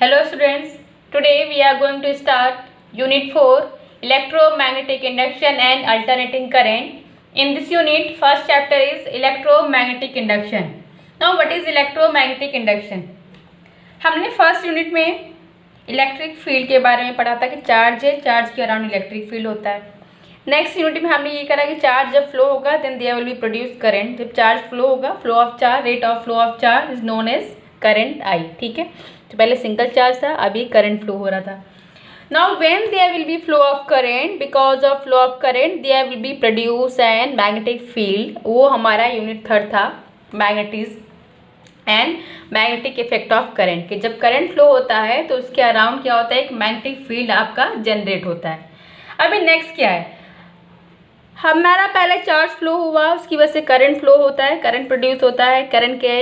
Hello students, today we are going to start Unit 4 Electromagnetic Induction and Alternating Current. In this unit, first chapter is Electromagnetic Induction. Now what is Electromagnetic Induction? हमने first unit में electric field के बारे में पढ़ा था कि charge है, charge के अराउंड इलेक्ट्रिक फील्ड होता है। नेक्स्ट यूनिट में हमने ये करा कि चार्ज जब फ्लो होगा then there will be produce current. जब चार्ज फ्लो होगा, flow of charge, rate of flow of charge is known as current I. ठीक है, तो पहले सिंगल चार्ज था, अभी करंट फ्लो हो रहा था। Now when there will be flow of current, because of flow of current there will be produce an magnetic field. वो हमारा यूनिट थर्ड था, magnetism and magnetic effect of current, कि जब करंट फ्लो होता है तो उसके अराउंड क्या होता है, एक मैग्नेटिक फील्ड आपका जनरेट होता है। अभी नेक्स्ट क्या है, हमारा पहले चार्ज फ्लो हुआ, उसकी वजह से करंट फ्लो होता है, करंट प्रोड्यूस होता है, करंट के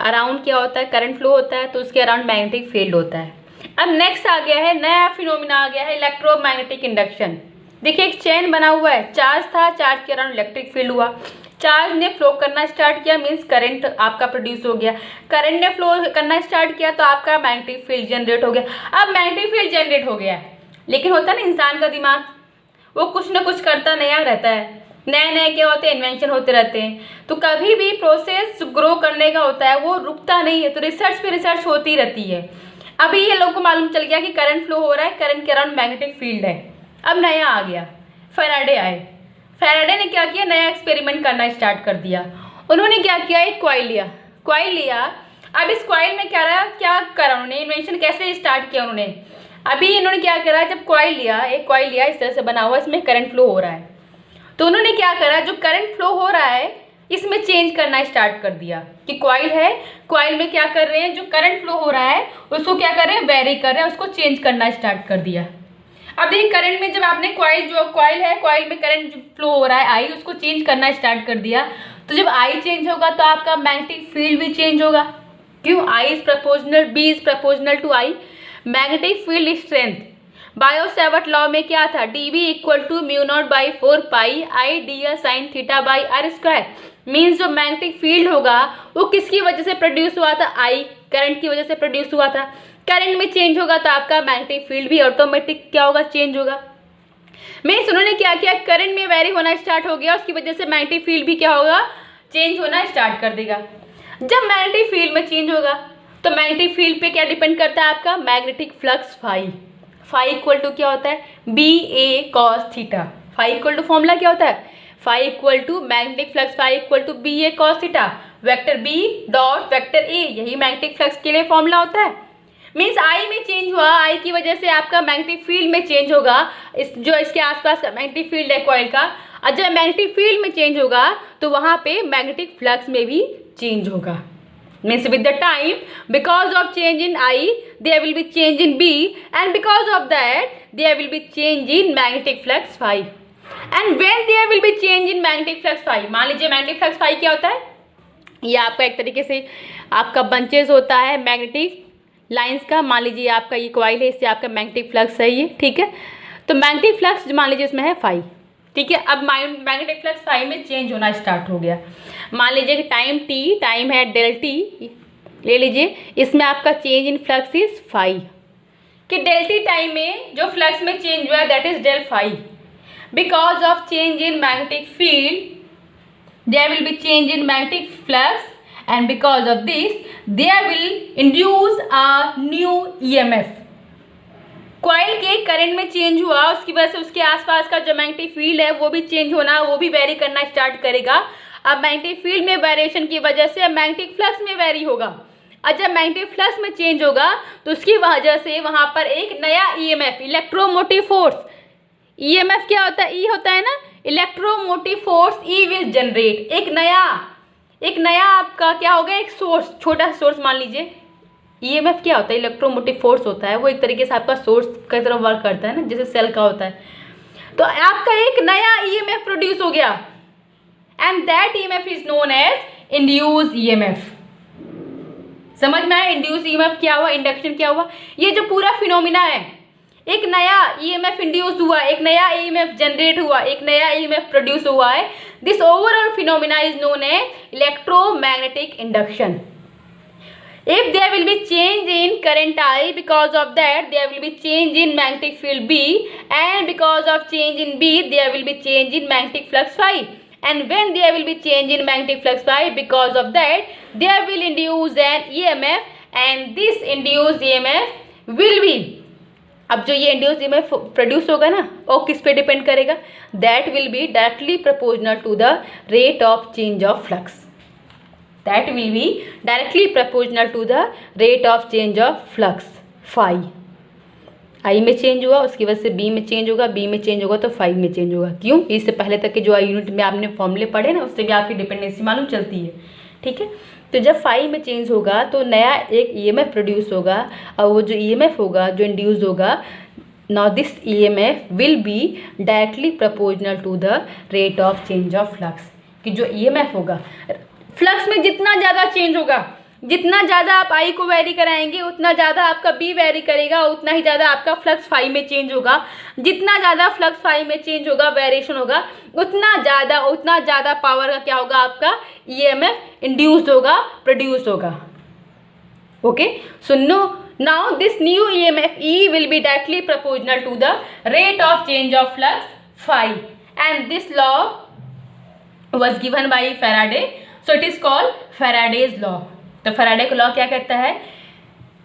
अराउंड क्या होता है, करंट फ्लो होता है, तो उसके अराउंड मैग्नेटिक फील्ड होता है। अब नेक्स्ट आ गया है, नया फिनोमिना आ गया है इलेक्ट्रोमैग्नेटिक इंडक्शन। देखिए एक चेन बना हुआ है, चार्ज था, चार्ज के अराउंड इलेक्ट्रिक फील्ड हुआ, चार्ज ने फ्लो करना स्टार्ट किया, मीन्स करंट आपका प्रोड्यूस हो गया, करंट ने फ्लो करना स्टार्ट किया तो आपका मैग्नेटिक फील्ड जनरेट हो गया। अब मैग्नेटिक फील्ड जनरेट हो गया है, लेकिन होता है ना इंसान का दिमाग, वो कुछ ना कुछ करता नया रहता है, नए नए क्या होते हैं, इन्वेंशन होते रहते हैं। तो कभी भी प्रोसेस ग्रो करने का होता है वो रुकता नहीं है, तो रिसर्च पे रिसर्च होती रहती है। अभी ये लोगों को मालूम चल गया कि करंट फ्लो हो रहा है, करंट के अराउंड मैग्नेटिक फील्ड है। अब नया आ गया, फैराडे आए, फैराडे ने क्या किया, नया एक्सपेरिमेंट करना स्टार्ट कर दिया। उन्होंने क्या किया, एक कॉइल लिया। अब इस कॉइल में क्या करा उन्होंने, इन्वेंशन कैसे स्टार्ट किया उन्होंने। अभी इन्होंने क्या करा, जब एक कॉइल लिया इस तरह से बना हुआ, इसमें करंट फ्लो हो रहा है, तो उन्होंने क्या करा, जो करंट फ्लो हो रहा है इसमें चेंज करना स्टार्ट कर दिया। कि कॉइल है, कॉइल में क्या कर रहे हैं, जो करंट फ्लो हो रहा है उसको क्या कर रहे हैं, वेरी कर रहे हैं, उसको चेंज करना स्टार्ट कर दिया। अब देखिए करंट में जब आपने कॉइल है, कॉइल में करंट फ्लो हो रहा है आई, उसको चेंज करना स्टार्ट कर दिया, तो जब आई चेंज होगा तो आपका मैग्नेटिक फील्ड भी चेंज होगा। क्यों, I is proportional, B is proportional to I. Magnetic field strength Biot Savart law में क्या था, dV equal to mu naught by 4 pi I D sine theta by R square. Means जो magnetic field होगा वो किसकी वजह से प्रोड्यूस हुआ था, आई, करंट की वजह से प्रोड्यूस हुआ था। करंट में चेंज होगा तो आपका मैग्नेटिक फील्ड भी ऑटोमेटिक क्या होगा, चेंज होगा। मीन्स उन्होंने क्या किया, करंट में वेरी होना स्टार्ट हो गया, उसकी वजह से मैग्नेटिक फील्ड भी क्या होगा, चेंज होना स्टार्ट कर देगा। जब मैग्नेटिक फील्ड में चेंज होगा तो मैग्नेटिक फील्ड पे क्या डिपेंड करता है, आपका magnetic flux phi equal to क्या होता है, B A cos theta. Phi equal to formula क्या होता है, phi equal to magnetic flux phi equal to B A cos theta, vector B dot vector A, यही मैग्नेटिक फ्लक्स के लिए formula होता है। मीन्स आई में चेंज हुआ, आई की वजह से आपका मैग्नेटिक फील्ड में चेंज होगा, जो इसके आसपास का मैग्नेटिक फील्ड है कॉइल का। और जब मैग्नेटिक फील्ड में चेंज होगा तो वहाँ पे मैग्नेटिक फ्लक्स में भी चेंज होगा। Means with the time, because of change in I, there will be change in B, and because of that, there will be change in magnetic flux phi. And when there will be change in magnetic flux phi, मान लीजिए magnetic flux phi क्या होता है, ये आपका एक तरीके से आपका बंचेस होता है मैग्नेटिक लाइंस का। मान लीजिए आपका ये कॉइल है, इससे आपका मैग्नेटिक फ्लक्स है ये, ठीक है। तो मैग्नेटिक फ्लक्स मान लीजिए इसमें है फाई, ठीक है। अब मैग्नेटिक फ्लक्स फाई में चेंज होना स्टार्ट हो गया। मान लीजिए कि टाइम टी, टाइम है डेल टी ले लीजिए, इसमें आपका change in flux is phi, कि डेल टी टाइम में जो फ्लक्स में चेंज हुआ that is del phi. Because of change in magnetic field there will be change in magnetic flux, and because of this there will induce a new EMF. Coil के current में change हुआ, उसकी वजह से उसके आसपास का जो मैग्नेटिक फील्ड है वो भी चेंज होना, वो भी वेरी करना स्टार्ट करेगा। अब मैग्नेटिक फील्ड में वेरिएशन की वजह से मैग्नेटिक फ्लक्स में वेरी होगा, और जब मैग्नेटिक फ्लक्स में चेंज होगा तो उसकी वजह से वहाँ पर एक नया ईएमएफ, इलेक्ट्रोमोटिव फोर्स, ईएमएफ क्या होता है, ई होता है ना, electromotive force E will generate. एक नया आपका क्या होगा, एक सोर्स, छोटा सोर्स मान लीजिए। ईएमएफ क्या होता है, इलेक्ट्रोमोटिव फोर्स होता है, वो एक tरीके से आपका सोर्स की तरह वर्क करता है ना, जैसे सेल का होता है। तो आपका एक नया ईएमएफ प्रोड्यूस हो गया, and that EMF is known as induced EMF. समझ में आया, इंड्यूस्ड ईएमएफ क्या हुआ, इंडक्शन क्या हुआ। ये जो पूरा फिनोमिना है, एक नया ईएमएफ इंड्यूस हुआ, एक नया ईएमएफ जनरेट हुआ, एक नया ईएमएफ प्रोड्यूस हुआ है। This overall phenomena is known as electromagnetic induction. If there will be change in current I, because of that there will be change in magnetic field B, and because of change in B there will be change in magnetic flux phi, and when there will be change in magnetic flux phi, because of that there will induce an EMF, and this induced EMF will be, अब जो ये induce EMF produce होगा ना वो किस पे depend करेगा, that will be directly proportional to the rate of change of flux, that will be directly proportional to the rate of change of flux phi. I में चेंज हुआ उसकी वजह से बी में चेंज होगा, बी में change होगा तो फाई में चेंज होगा। क्यों? इससे पहले तक के जो यूनिट में आपने फॉर्मूले पढ़े ना उससे भी आपकी डिपेंडेंसी मालूम चलती है। ठीक है, तो जब फाई में चेंज होगा तो नया एक EMF प्रोड्यूस होगा, और वो जो EMF होगा जो इंड्यूस होगा, now this EMF will be directly proportional to the rate of change of flux, कि जो EMF होगा फ्लक्स में जितना ज़्यादा चेंज होगा, जितना ज़्यादा आप आई को वेरी कराएंगे उतना ज़्यादा आपका बी वेरी करेगा, उतना ही ज़्यादा आपका फ्लक्स फाई में चेंज होगा, जितना ज़्यादा फ्लक्स फाई में चेंज होगा वेरिएशन होगा उतना ज़्यादा पावर का क्या होगा, आपका EMF इंड्यूस होगा, प्रोड्यूस होगा। Okay, so now this new EMF E will be directly proportional to the rate of change of flux phi, and this law was given by Faraday, so it is called Faraday's law। तो Faraday का law क्या कहता है,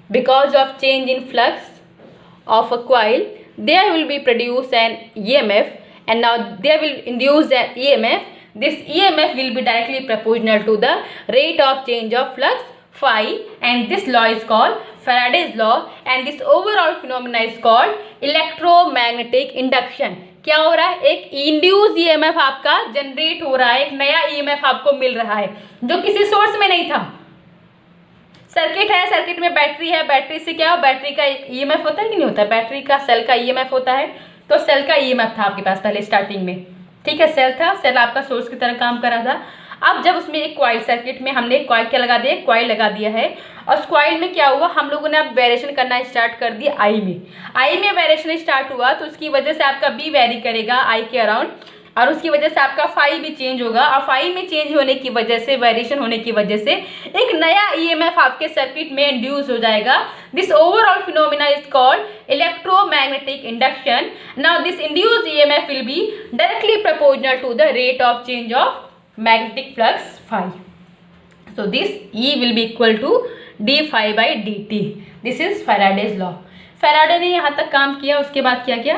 because of change in flux of a coil there will be produce an EMF, and now there will induce an EMF, this EMF will be directly proportional to the rate of change of flux phi, and this law is called Faraday's law, and this overall phenomena is called electromagnetic induction। क्या हो रहा है, एक induce EMF आपका generate हो रहा है, एक नया EMF आपको मिल रहा है जो किसी सोर्स में नहीं था। सर्किट है, सर्किट में बैटरी है, बैटरी से क्या हो, बैटरी का EMF होता है कि नहीं होता है, बैटरी का सेल का EMF होता है, तो सेल का EMF था आपके पास पहले स्टार्टिंग में। ठीक है, सेल था, सेल आपका सोर्स की तरह काम कर रहा था। अब जब उसमें एक कॉइल, सर्किट में हमने कॉइल क्या लगा दिया, कॉइल लगा दिया है, और उस कॉइल में क्या हुआ, हम लोगों ने अब वेरिएशन करना स्टार्ट कर दिया आई में वेरिएशन स्टार्ट हुआ तो उसकी वजह से आपका बी वेरी करेगा आई के अराउंड, और उसकी वजह से आपका फाई भी चेंज होगा, और फाई में चेंज होने की वजह से, वेरिएशन होने की वजह से एक नया EMF आपके सर्किट में इंड्यूस हो जाएगा। This overall phenomena is called electromagnetic induction. Now this induced EMF will be directly proportional to the rate of change of magnetic flux phi, so this E will be equal to d phi by dt। this is Faraday's law। Faraday ने यहाँ तक काम किया, उसके बाद क्या किया,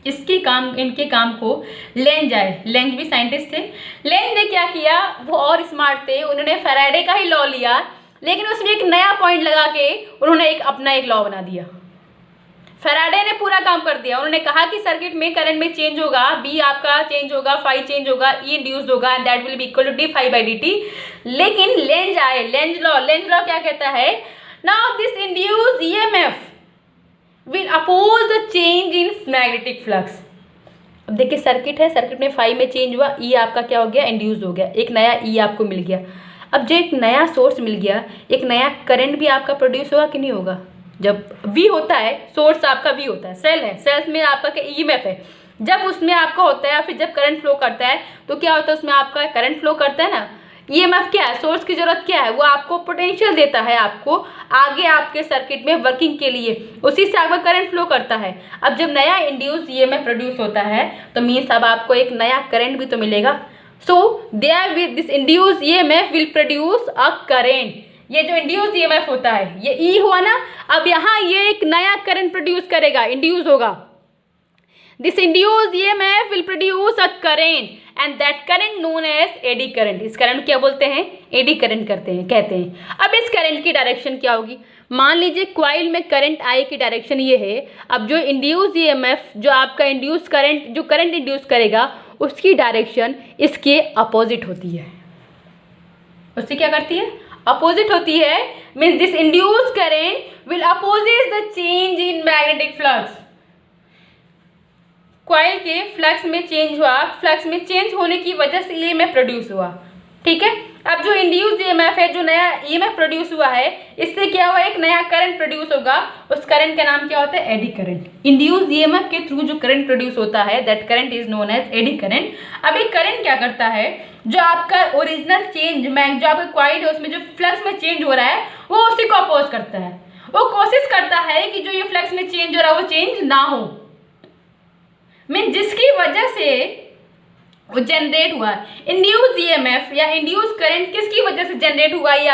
इनके काम को लेंज आए, लेंज भी साइंटिस्ट थे। लेंज ने क्या किया, वो और स्मार्ट थे, उन्होंने फैराडे का ही लॉ लिया लेकिन उसमें एक नया पॉइंट लगा के उन्होंने अपना एक लॉ बना दिया। फैराडे ने पूरा काम कर दिया, उन्होंने कहा कि सर्किट में करंट में चेंज होगा, बी आपका चेंज होगा, फाई चेंज होगा, ई इंड्यूस्ड होगा, and that will be equal to d phi by D T. लेकिन लेंज आए, लेंज लॉ क्या कहता है, now this induced EMF will oppose the change in magnetic flux. अब देखिए सर्किट है, सर्किट में फाई में चेंज हुआ, ई आपका क्या हो गया, इंड्यूस्ड हो गया, एक नया ई आपको मिल गया। अब जो एक नया सोर्स मिल गया, एक नया करंट भी आपका प्रोड्यूस होगा कि नहीं होगा। जब V होता है, सोर्स आपका V होता है, सेल है, सेल्स में आपका क्या EMF है, जब उसमें आपका होता है या फिर जब करंट फ्लो करता है तो क्या होता है, उसमें आपका करंट फ्लो करता है ना, EMF क्या है, सोर्स की जरूरत क्या है, वो आपको पोटेंशियल देता है, आपको आगे आपके सर्किट में वर्किंग के लिए, उसी से आपका करंट फ्लो करता है। अब जब नया इंड्यूस EMF प्रोड्यूस होता है तो मीन्स अब आपको एक नया करंट भी तो मिलेगा। So there with this induce EMF will produce a current. ये जो इंड्यूस EMF होता है, ये E हुआ ना, अब यहाँ ये एक नया करंट प्रोड्यूस करेगा, इंड्यूस होगा। This induce EMF will produce a current, and that current known as eddy current. इस करंट क्या बोलते हैं, एडी करंट कहते हैं। अब इस करंट की डायरेक्शन क्या होगी, मान लीजिए कॉइल में करंट आई की डायरेक्शन ये है। अब जो इंड्यूस EMF, जो आपका इंड्यूस करंट, जो करंट इंड्यूस करेगा उसकी डायरेक्शन इसके अपोजिट होती है। उससे क्या करती है, अपोजिट होती है, means this induced current will opposes the change in magnetic flux. Coil के फ्लक्स में चेंज हुआ, फ्लक्स में चेंज होने की वजह से EMF प्रोड्यूस हुआ। ठीक है, अब जो इंड्यूस्ड EMF है, जो नया EMF प्रोड्यूस हुआ है, इससे क्या हुआ, एक नया करंट प्रोड्यूस होगा, उस करंट का नाम क्या होता है, एडी करंट। इंड्यूस्ड EMF के थ्रू जो करंट प्रोड्यूस होता है, that current is known as eddy current. अब एक करंट क्या करता है, जो आपका ओरिजिनल चेंज जो आपका कॉइल है उसमें जो फ्लक्स में चेंज हो रहा है वो उसी को अपोज करता है। वो कोशिश करता है कि जो ये फ्लक्स में चेंज हो रहा है वो चेंज ना हो, मीन जिसकी वजह से वो जनरेट हुआ। इंड्यूस ईएमएफ या इंड्यूस करंट किसकी वजह से जनरेट हुआ? ये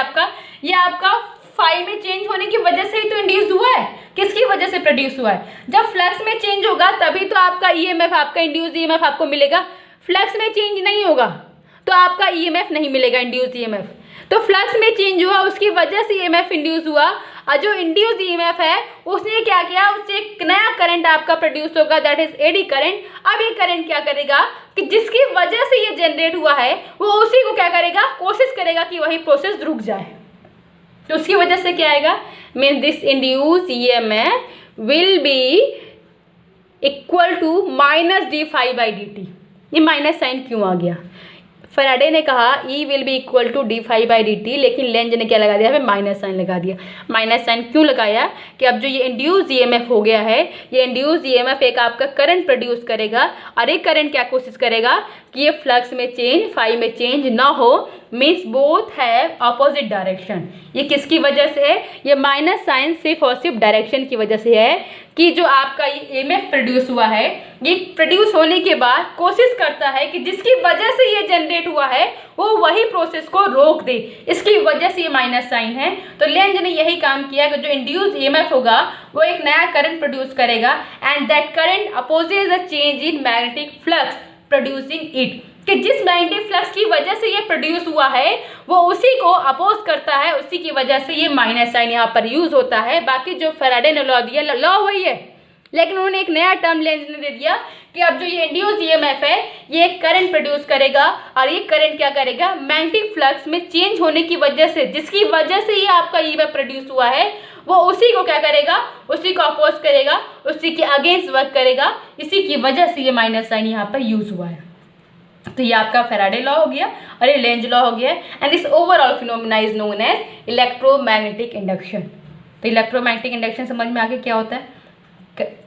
आपका फाई में चेंज होने की वजह से ही तो इंड्यूस हुआ है। किसकी वजह से प्रोड्यूस हुआ है? जब फ्लक्स में चेंज होगा तभी तो आपका ईएमएफ, आपका इंड्यूस ईएमएफ आपको मिलेगा। फ्लक्स में चेंज नहीं होगा तो आपका ईएमएफ नहीं मिलेगा, इंड्यूस ईएमएफ। तो फ्लक्स में चेंज हुआ, उसकी वजह से ईएमएफ इंड्यूस हुआ, और जो इंड्यूस ईएमएफ है उसने क्या किया, उससे एक नया करंट आपका प्रोड्यूस होगा, दैट इज एडी करंट। अब ये करंट क्या करेगा कि जिसकी वजह से ये जनरेट हुआ है वो उसी को क्या करेगा, कोशिश करेगा कि वही प्रोसेस रुक जाए। तो उसकी वजह से क्या आएगा, mean this induce EMF will be equal to minus D phi by D t. ये माइनस साइन क्यों आ गया? फैराडे ने कहा E will be equal to d phi by D T, लेकिन लेंज ने क्या लगा दिया, हमें माइनस साइन लगा दिया। माइनस साइन क्यों लगाया कि अब जो ये इंड्यूस ईएमएफ हो गया है, ये इंड्यूस ईएमएफ एक आपका करंट प्रोड्यूस करेगा, और एक करंट क्या कोशिश करेगा कि ये फ्लक्स में चेंज, फाई में चेंज ना हो, मीन्स बोथ है अपोजिट डायरेक्शन। ये किसकी वजह से है? ये माइनस साइन सिर्फ और सिर्फ डायरेक्शन की वजह से है कि जो आपका ये ईएमएफ प्रोड्यूस हुआ है, ये प्रोड्यूस होने के बाद कोशिश करता है कि जिसकी वजह से ये जनरेट हुआ है वो वही प्रोसेस को रोक दे, इसकी वजह से ये माइनस साइन है। तो लेंज ने यही काम किया कि जो इंड्यूस ईएमएफ होगा वो एक नया करंट प्रोड्यूस करेगा, and that current opposes a change in magnetic flux producing it, कि जिस मैग्नेटिक फ्लक्स की वजह से ये प्रोड्यूस हुआ है वो उसी को अपोज करता है, उसी की वजह से ये माइनस साइन यहाँ पर यूज होता है। बाकी जो फैराडे ने लॉ दिया, लॉ वही है, लेकिन उन्होंने एक नया टर्म लेंज ने दे दिया कि अब जो ये इंड्यूस ईएमएफ है ये एक करंट प्रोड्यूस करेगा, और ये करंट क्या करेगा, मैग्नेटिक फ्लक्स में चेंज होने की वजह से, जिसकी वजह से ये आपका ईएमएफ प्रोड्यूस हुआ है, वो उसी को क्या करेगा, उसी को अपोज करेगा, उसी के अगेंस्ट वर्क करेगा। इसी की वजह से ये माइनस साइन यहाँ पर यूज हुआ है। तो ये आपका फैराडे लॉ हो गया और ये लेंज लॉ हो गया, and this overall phenomena is known as electromagnetic induction. तो इलेक्ट्रोमैग्नेटिक इंडक्शन समझ में आगे क्या होता है,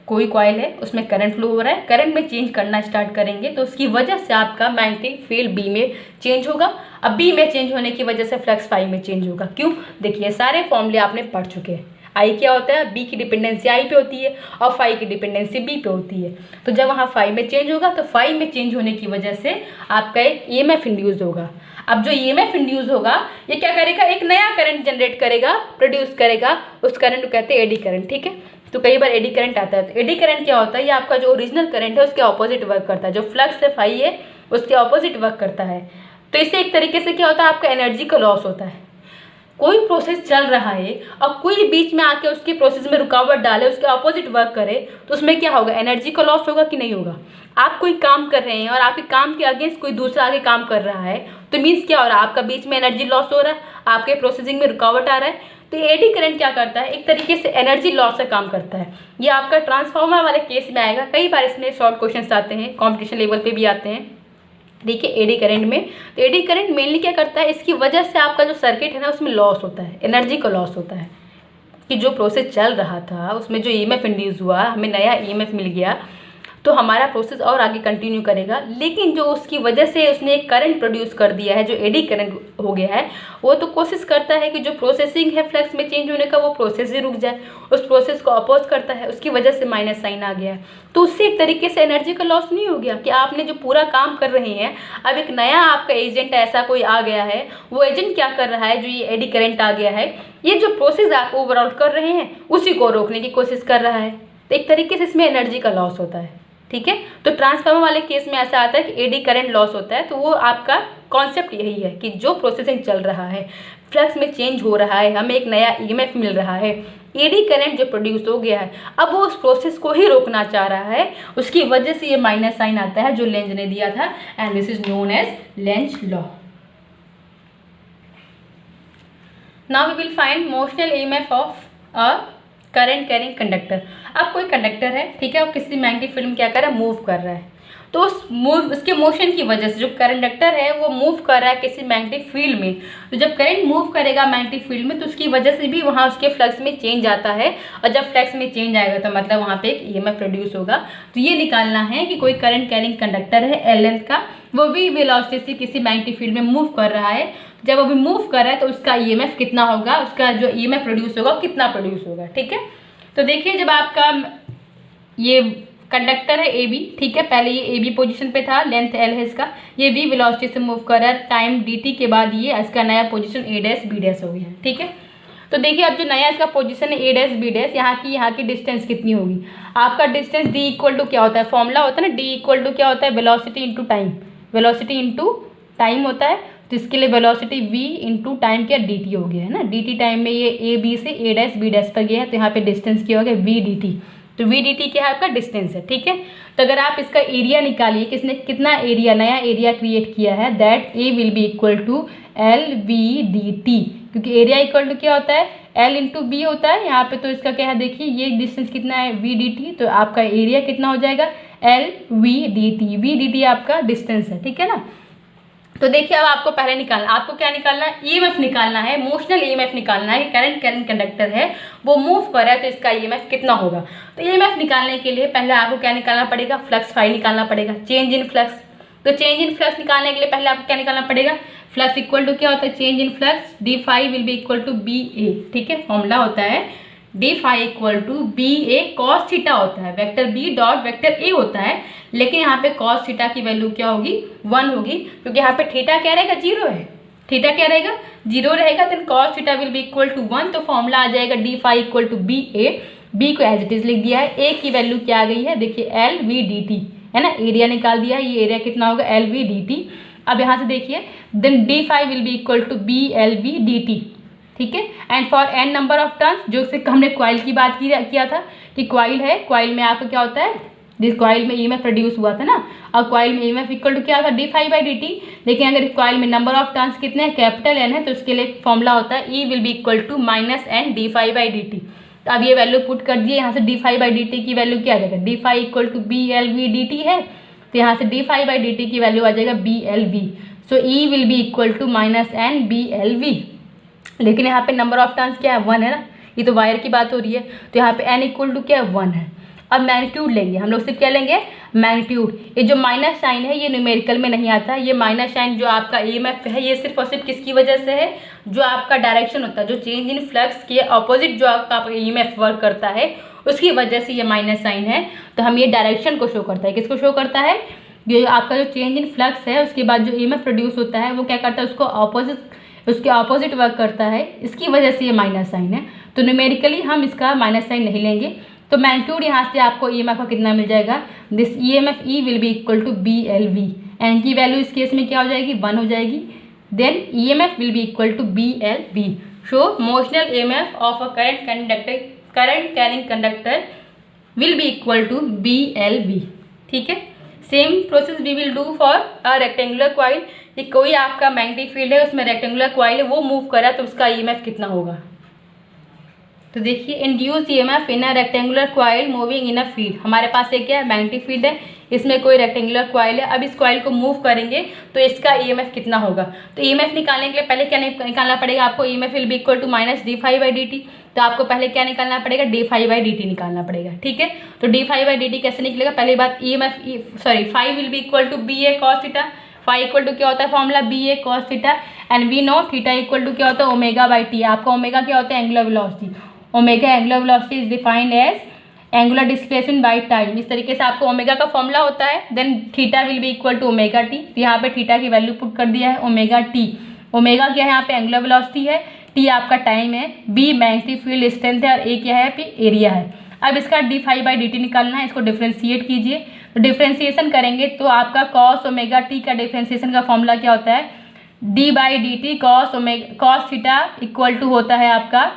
कोई कॉइल है उसमें करंट फ्लो हो रहा है, करंट में चेंज करना स्टार्ट करेंगे तो उसकी वजह से आपका मैग्नेटिक फील्ड बी में चेंज होगा। अब बी में चेंज होने की वजह से फ्लक्स फाई में चेंज होगा। क्यों? देखिए सारे फॉर्मूले आपने पढ़ चुके हैं। आई क्या होता है, बी की डिपेंडेंसी आई पे होती है और फाई की डिपेंडेंसी बी पे होती है। तो जब वहाँ फाई में चेंज होगा तो फाई में चेंज होने की वजह से आपका एक ईएमएफ इंड्यूस होगा। अब जो ईएमएफ इंड्यूस होगा ये क्या करेगा, एक नया करंट जनरेट करेगा, प्रोड्यूस करेगा, उस करंट को कहते हैं एडी करंट। ठीक है, तो कई बार एडी करंट आता है। तो एडी करंट क्या होता है, ये आपका जो ओरिजिनल करंट है उसके ऑपोजिट वर्क करता है, जो फ्लक्स है फाई है उसके ऑपोजिट वर्क करता है। तो इससे एक तरीके से क्या होता है, आपका एनर्जी का लॉस होता है। कोई प्रोसेस चल रहा है और कोई बीच में आके उसके प्रोसेस में रुकावट डाले, उसके ऑपोजिट वर्क करे, तो उसमें क्या होगा, एनर्जी का लॉस होगा कि नहीं होगा। आप कोई काम कर रहे हैं और आपके काम के अगेंस्ट कोई दूसरा आगे काम कर रहा है, तो मीन्स क्या हो रहा है, आपका बीच में एनर्जी लॉस हो रहा है, आपके प्रोसेसिंग में रुकावट आ रहा है। तो एडी करंट क्या करता है, एक तरीके से एनर्जी लॉस का काम करता है। ये आपका ट्रांसफार्मर वाले केस में आएगा, कई बार इसमें शॉर्ट क्वेश्चन आते हैं, कॉम्पिटिशन लेवल पे भी आते हैं। देखिए एडी करंट में, तो एडी करंट मेनली क्या करता है, इसकी वजह से आपका जो सर्किट है ना उसमें लॉस होता है, एनर्जी का लॉस होता है, कि जो प्रोसेस चल रहा था उसमें जो ईएमएफ इंड्यूस हुआ, हमें नया ईएमएफ मिल गया तो हमारा प्रोसेस और आगे कंटिन्यू करेगा। लेकिन जो उसकी वजह से उसने एक करंट प्रोड्यूस कर दिया है, जो एडी करंट हो गया है, वो तो कोशिश करता है कि जो प्रोसेसिंग है फ्लक्स में चेंज होने का वो प्रोसेस ही रुक जाए, उस प्रोसेस को अपोज करता है, उसकी वजह से माइनस साइन आ गया है। तो उससे एक तरीके से एनर्जी का लॉस नहीं हो गया कि आपने जो पूरा काम कर रहे हैं, अब एक नया आपका एजेंट ऐसा कोई आ गया है, वो एजेंट क्या कर रहा है, जो ये एडी करंट आ गया है, ये जो प्रोसेस आप ओवरऑल कर रहे हैं उसी को रोकने की कोशिश कर रहा है। तो एक तरीके से इसमें एनर्जी का लॉस होता है। ठीक है, तो ट्रांसफार्मर वाले केस में ऐसा आता है कि एडी करंट लॉस होता है। तो वो आपका कॉन्सेप्ट यही है कि जो प्रोसेसिंग चल रहा है, फ्लक्स में चेंज हो रहा है, हमें एक नया ईएमएफ मिल रहा है, एडी करंट जो प्रोड्यूस हो गया है, अब वो उस प्रोसेस को ही रोकना चाह रहा है, उसकी वजह से ये माइनस साइन आता है जो लेंज ने दिया था, and this is known as Lenz law. Now we will find motional EMF of a current carrying conductor. अब कोई कंडक्टर है, ठीक है, और किसी मैग्नेटिक फील्ड में क्या कर रहा है, मूव कर रहा है। तो उसके मोशन की वजह से जो कंडक्टर है वो मूव कर रहा है किसी मैग्नेटिक फील्ड में। तो जब करंट मूव करेगा मैग्नेटिक फील्ड में तो उसकी वजह से भी वहाँ उसके फ्लक्स में चेंज आता है, और जब फ्लक्स में चेंज आएगा तो मतलब वहाँ पे एक ईएमएफ प्रोड्यूस होगा। तो ये निकालना है कि कोई करंट कैरिंग कंडक्टर है एल लेंथ का, वो भी वेलोसिटी से किसी मैग्नेटिक फील्ड में मूव कर रहा है। जब वो भी मूव कर रहा है तो उसका ईएमएफ कितना होगा, उसका जो ईएमएफ प्रोड्यूस होगा कितना प्रोड्यूस होगा। ठीक है, तो देखिए जब आपका ये कंडक्टर है ए बी, ठीक है, पहले ये ए बी पोजिशन पे था, लेंथ एल है इसका, ये वी वेलोसिटी से मूव कर रहा है, टाइम डी टी के बाद ये इसका नया position A dash B dash हो गया। ठीक है, तो देखिए अब जो नया इसका पोजीशन है ए डैश बी डैश, यहाँ की डिस्टेंस कितनी होगी। आपका डिस्टेंस डी इक्वल टू क्या होता है, फॉर्मूला होता है ना, डी इक्वल टू क्या होता है, velocity into time, velocity into time होता है। तो इसके लिए वेलोसिटी v इंटू टाइम क्या डी टी हो गया है ना, डी टी टाइम में ये ए बी से ए डैश बी डैश पर गया है, तो यहाँ पे डिस्टेंस क्या हो गया वी डी टी। तो वी डी टी क्या है आपका डिस्टेंस है। ठीक है, तो अगर आप इसका एरिया निकालिए, किसने कितना एरिया, नया एरिया क्रिएट किया है, that A will be equal to l we D t, क्योंकि एरिया इक्वल टू क्या होता है एल इंटू बी होता है यहाँ पे। तो इसका क्या है देखिए, ये डिस्टेंस कितना है वी डी टी, तो आपका एरिया कितना हो जाएगा L we D T, V D T आपका डिस्टेंस है। ठीक है ना, तो देखिए अब आपको पहले निकालना, आपको क्या निकालना है, ईएमएफ निकालना है, मोशनल ईएमएफ निकालना है। करंट कंडक्टर है वो मूव कर रहा है तो इसका ईएमएफ कितना होगा। तो ईएमएफ निकालने के लिए पहले आपको क्या निकालना पड़ेगा, फ्लक्स फाई निकालना पड़ेगा, चेंज इन फ्लक्स। तो चेंज इन फ्लक्स निकालने के लिए पहले आपको क्या निकालना पड़ेगा, फ्लक्स इक्वल टू क्या होता है change in flux, D phi will be equal to B A. ठीक है, फॉर्मूला होता है D phi equal to B A cos theta होता है, vector B dot vector A होता है, लेकिन यहाँ पे कॉस थीटा की वैल्यू क्या होगी 1 होगी, क्योंकि यहाँ पे थीटा क्या रहेगा 0 है, थीटा क्या रहेगा 0 रहेगा, then cos theta will be equal to 1। तो फॉर्मूला आ जाएगा D phi equal to B A, B को एज इट इज लिख दिया है, ए की वैल्यू क्या आ गई है देखिए एल वी डी टी है ना, एरिया निकाल दिया है, ये एरिया कितना होगा एल वी डी टी। अब यहाँ से देखिए then D phi will be equal to B L we D T. ठीक है, and for N number of turns, जो से हमने कॉइल की बात किया था कि कॉइल है, कॉइल में आपका क्या होता है, जिस कॉइल में ईएमएफ प्रोड्यूस हुआ था ना, और कॉइल में ईएमएफ इक्वल टू क्या था D phi by D T. लेकिन अगर कॉइल में नंबर ऑफ टर्न्स कितने हैं कैपिटल एन है, तो उसके लिए फॉर्मूला होता है E will be equal to minus N D phi by D T. तो अब ये वैल्यू पुट कर दिए, यहाँ से D phi by D T की वैल्यू क्या आ जाएगा, D phi equal to B L we D T है, तो यहाँ से D phi by D T की वैल्यू आ जाएगा B L V. So E will be equal to minus N B L we, लेकिन यहाँ पे नंबर ऑफ टर्न्स क्या है 1 है ना, ये तो वायर की बात हो रही है, तो यहाँ पे n इक्वल टू क्या है 1 है। अब मैग्नीट्यूड लेंगे हम लोग, सिर्फ क्या लेंगे मैग्नीट्यूड। ये जो माइनस साइन है ये न्यूमेरिकल में नहीं आता, ये माइनस साइन जो आपका ईएमएफ है ये सिर्फ और सिर्फ किसकी वजह से है, जो आपका डायरेक्शन होता है, जो चेंज इन फ्लक्स के अपोजिट जो आपका ईएमएफ वर्क करता है उसकी वजह से ये माइनस साइन है। तो हम ये डायरेक्शन को शो करता है, किसको शो करता है, ये आपका जो चेंज इन फ्लक्स है उसके बाद जो ईएमएफ प्रोड्यूस होता है वो क्या करता है, उसके ऑपोजिट वर्क करता है, इसकी वजह से ये माइनस साइन है। तो न्यूमेरिकली हम इसका माइनस साइन नहीं लेंगे। तो मैग्नीट्यूड यहाँ से आपको ईएमएफ का कितना मिल जाएगा, this EMF E will be equal to B L V, N की वैल्यू इस केस में क्या हो जाएगी 1 हो जाएगी, then EMF will be equal to B L V. So motional EMF of a current carrying conductor will be equal to B L V. ठीक है, same process we will do for a rectangular coil, कि कोई आपका magnetic field है उसमें rectangular coil है वो move कर रहा है तो उसका ईएमएफ कितना होगा। तो देखिए induce EMF in a rectangular coil moving in a field, हमारे पास एक क्या है मैग्नेटिक फील्ड है, इसमें कोई रेक्टेंगुलर कॉइल है, अब इस कॉइल को मूव करेंगे तो इसका ईएमएफ कितना होगा। तो ईएमएफ निकालने के लिए पहले क्या निकालना पड़ेगा आपको, EMF will be equal to minus D phi by D T. तो आपको पहले क्या निकालना पड़ेगा, D phi by D T निकालना पड़ेगा। ठीक है, तो D phi by D T कैसे निकलेगा, पहली बात phi will be equal to B A cos theta, phi equal to क्या होता है formula B A cos theta, and we know theta equal to क्या होता है ओमेगा बाई टी। आपका ओमेगा क्या होता है angular velocity, omega angular velocity is defined as angular displacement by time. इस तरीके से आपको ओमेगा का फॉर्मूला होता है, then theta will be equal to omega T. यहाँ पे थीटा की वैल्यू पुट कर दिया है ओमेगा टी, ओमेगा क्या है यहाँ पे एंगुलर वेलोसिटी है, टी आपका टाइम है, बी मैग्नेटिक फील्ड स्ट्रेंथ है, और ए क्या है एरिया है। अब इसका D phi by D T निकालना है, इसको डिफ्रेंशिएट कीजिए। तो डिफ्रेंशिएशन करेंगे तो आपका कॉस ओमेगा टी का डिफ्रेंशिएशन का फॉर्मूला क्या होता है, D by D T cos theta equal to होता है आपका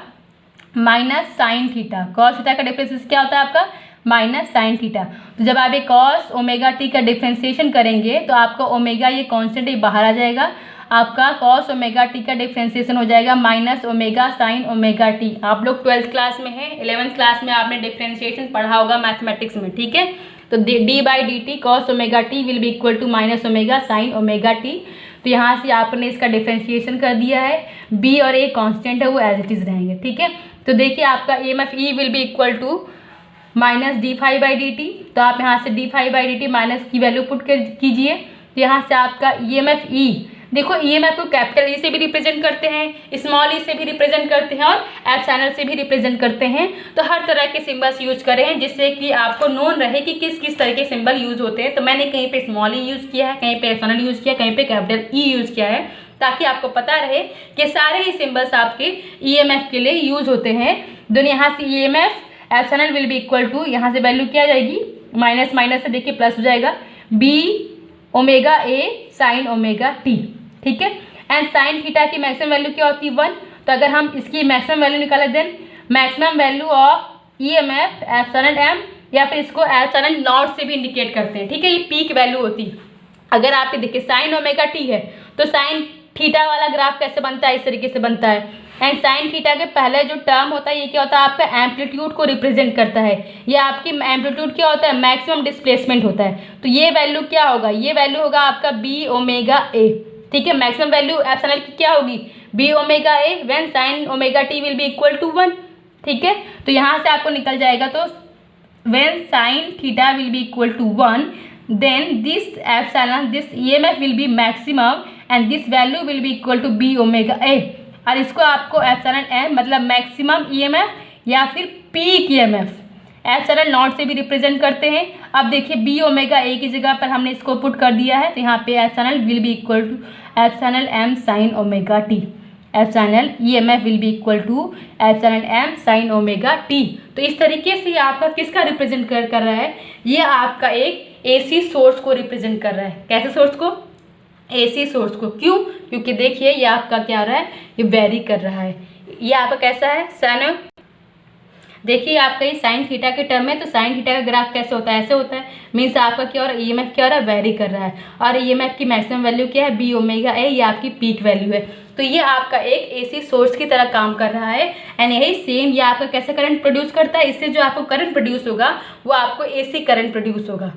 minus sine theta. Cos theta का डिफ्रेंशिएशन क्या होता है आपका माइनस साइन थीटा। तो जब आप ये कॉस ओमेगा टी का डिफ्रेंशिएशन करेंगे तो आपका ओमेगा ये कॉन्स्टेंट ही बाहर आ जाएगा, आपका कॉस ओमेगा टी का डिफ्रेंशिएशन हो जाएगा minus omega sine omega T. आप लोग 12th क्लास में हैं, 11th क्लास में आपने डिफ्रेंशिएशन पढ़ा होगा मैथमेटिक्स में। ठीक है, तो D by D T cos omega T will be equal to minus omega sine omega T. तो यहाँ से आपने इसका डिफ्रेंशिएशन कर दिया है, बी और ए कांस्टेंट है वो एज इट इज़ रहेंगे, ठीक है। तो देखिए आपका EMF E will be equal to minus D phi by D T. तो आप यहाँ से D phi by D T minus की वैल्यू पुट कर कीजिए। तो यहाँ से आपका EMF ई, देखो EMF को कैपिटल ई से भी रिप्रेजेंट करते हैं, स्मॉल ई से भी रिप्रेजेंट करते हैं और एप्सिलॉन से भी रिप्रेजेंट करते हैं। तो हर तरह के सिंबल्स यूज करें हैं जिससे कि आपको नोन रहे कि किस किस तरह के सिंबल यूज होते हैं। तो मैंने कहीं पे स्मॉल ई यूज़ किया है, कहीं पे एप्सिलॉन यूज़ किया, कहीं पे कैपिटल ई यूज़ किया है, ताकि आपको पता रहे कि सारे ही सिंबल्स आपके EMF के लिए यूज होते हैं। दोनों यहाँ से EMF epsilon will be equal to, यहाँ से वैल्यू क्या आ जाएगी, माइनस माइनस से देखिए प्लस हो जाएगा, B omega A sine omega T, ठीक है। एंड साइन थीटा की मैक्सिमम वैल्यू क्या होती है 1। तो अगर हम इसकी मैक्सिमम वैल्यू निकालें then maximum value of EMF epsilon M, या फिर इसको एप्सिलॉन नॉट से भी इंडिकेट करते हैं, ठीक है। ये पीक वैल्यू होती है। अगर आप देखिए साइन ओमेगा टी है तो साइन थीटा वाला ग्राफ कैसे बनता है, इस तरीके से बनता है। एंड साइन थीटा के पहले जो टर्म होता है ये क्या होता है, आपका एम्पलीट्यूड को रिप्रेजेंट करता है। ये आपकी एम्पलीट्यूड क्या होता है, मैक्सिमम डिस्प्लेसमेंट होता है। तो ये वैल्यू क्या होगा, ये वैल्यू होगा आपका बी ओमेगा ए, ठीक है। मैक्सिमम वैल्यू एप्सिलॉन की क्या होगी, B omega A when sine omega T will be equal to 1, ठीक है। तो यहाँ से आपको निकल जाएगा, तो when sine theta will be equal to 1 then this epsilon this EMF will be maximum and this value will be equal to B omega A. और इसको आपको एप्सिलॉन एम मतलब मैक्सिमम EMF या फिर पीक EMF एप्सिलॉन नॉट से भी represent करते हैं। अब देखिए बी ओमेगा ए की जगह पर हमने इसको पुट कर दिया है, तो यहाँ पे epsilon will be equal to epsilon M sine omega T, epsilon EMF will be equal to epsilon M sine omega T. तो इस तरीके से ये आपका किसका रिप्रेजेंट कर रहा है, ये आपका एक AC सोर्स को रिप्रेजेंट कर रहा है। कैसे सोर्स को, AC सोर्स को। क्यों, क्योंकि देखिए ये आपका क्या हो रहा है, ये वेरी कर रहा है। ये आपका कैसा है साइन, देखिए आपका ये साइन थीटा के टर्म है, तो साइन थीटा का ग्राफ कैसे होता है, ऐसे होता है। मीन्स आपका क्या हो रहा है, EMF क्या हो रहा है, वेरी कर रहा है। और EMF की मैक्सिमम वैल्यू क्या है, बी ओमेगा ए, ये आपकी पीक वैल्यू है। तो ये आपका एक AC सोर्स की तरह काम कर रहा है। एंड यही सेम ये आपका कैसे करंट प्रोड्यूस करता है, इससे जो आपको करंट प्रोड्यूस होगा वो आपको AC करंट प्रोड्यूस होगा।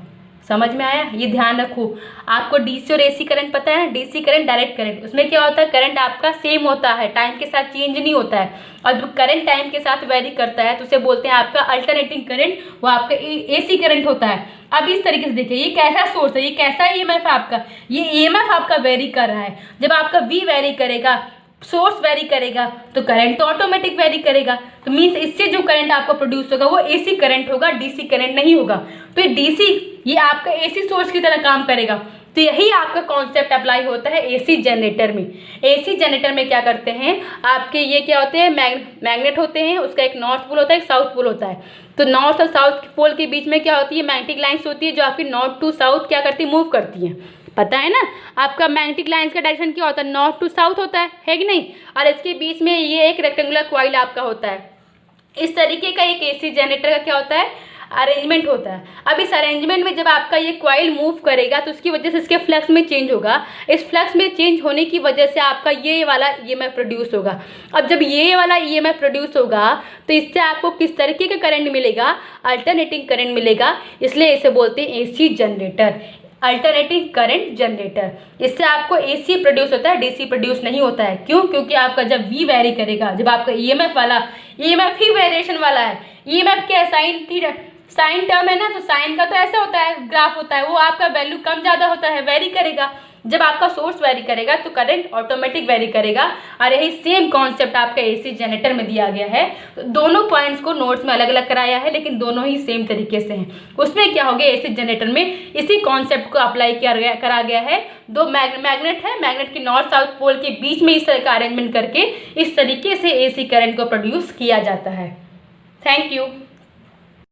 समझ में आया, ये ध्यान रखो। आपको DC और AC करंट पता है, DC करंट डायरेक्ट करंट, उसमें क्या होता है, करंट आपका सेम होता है, टाइम के साथ चेंज नहीं होता है। और जो करंट टाइम के साथ वेरी करता है तो उसे बोलते हैं आपका अल्टरनेटिंग करंट, वो आपका AC करंट होता है। अब इस तरीके से देखिए ये कैसा सोर्स है, ये कैसा EMF आपका, ये EMF आपका वेरी कर रहा है। जब आपका V वेरी करेगा, सोर्स वेरी करेगा, तो करंट तो ऑटोमेटिक वेरी करेगा। तो मीन्स इससे जो करंट आपको प्रोड्यूस होगा वो AC करंट होगा, DC करंट नहीं होगा। तो ये DC ये आपका AC सोर्स की तरह काम करेगा। तो यही आपका कॉन्सेप्ट अप्लाई होता है AC जनरेटर में। AC जनरेटर में क्या करते हैं, आपके ये क्या होते हैं, मैग्नेट होते हैं, उसका एक नॉर्थ पोल होता है, एक साउथ पोल होता है। तो नॉर्थ और साउथ पोल के बीच में क्या होती है, मैग्नेटिक लाइन्स होती है, जो आपकी नॉर्थ टू साउथ क्या करती है, मूव करती हैं। पता है ना, आपका मैग्नेटिक लाइन्स का डायरेक्शन क्या होता है, नॉर्थ टू साउथ होता है कि नहीं। और इसके बीच में ये एक रेक्टेंगुलर कॉइल आपका होता है। इस तरीके का एक AC जनरेटर का क्या होता है, अरेंजमेंट होता है। अब इस अरेंजमेंट में जब आपका ये कॉइल मूव करेगा तो उसकी वजह से इसके फ्लक्स में चेंज होगा। इस फ्लक्स में चेंज होने की वजह से आपका ये वाला EMF प्रोड्यूस होगा। अब जब ये वाला EMF प्रोड्यूस होगा तो इससे आपको किस तरीके का करंट मिलेगा, अल्टरनेटिंग करंट मिलेगा। इसलिए इसे बोलते हैं AC generator, alternating current generator. इससे आपको AC प्रोड्यूस होता है, DC प्रोड्यूस नहीं होता है। क्यों, क्योंकि आपका जब V वेरी करेगा, जब आपका EMF वाला, EMF ही वेरिएशन वाला है। EMF क्या है, साइन थीटा, साइन टर्म है ना, तो साइन का तो ऐसा होता है, ग्राफ होता है, वो आपका वैल्यू कम ज़्यादा होता है, वेरी करेगा। जब आपका सोर्स वेरी करेगा तो करंट ऑटोमेटिक वेरी करेगा। और यही सेम कॉन्सेप्ट आपका AC जनरेटर में दिया गया है। तो दोनों पॉइंट्स को नोट्स में अलग अलग कराया है, लेकिन दोनों ही सेम तरीके से हैं। उसमें क्या हो गया, AC जनरेटर में इसी कॉन्सेप्ट को अप्लाई करा गया है। दो मैग्नेट है, मैग्नेट की नॉर्थ साउथ पोल के बीच में इस तरह का अरेंजमेंट करके इस तरीके से AC करंट को प्रोड्यूस किया जाता है। Thank you.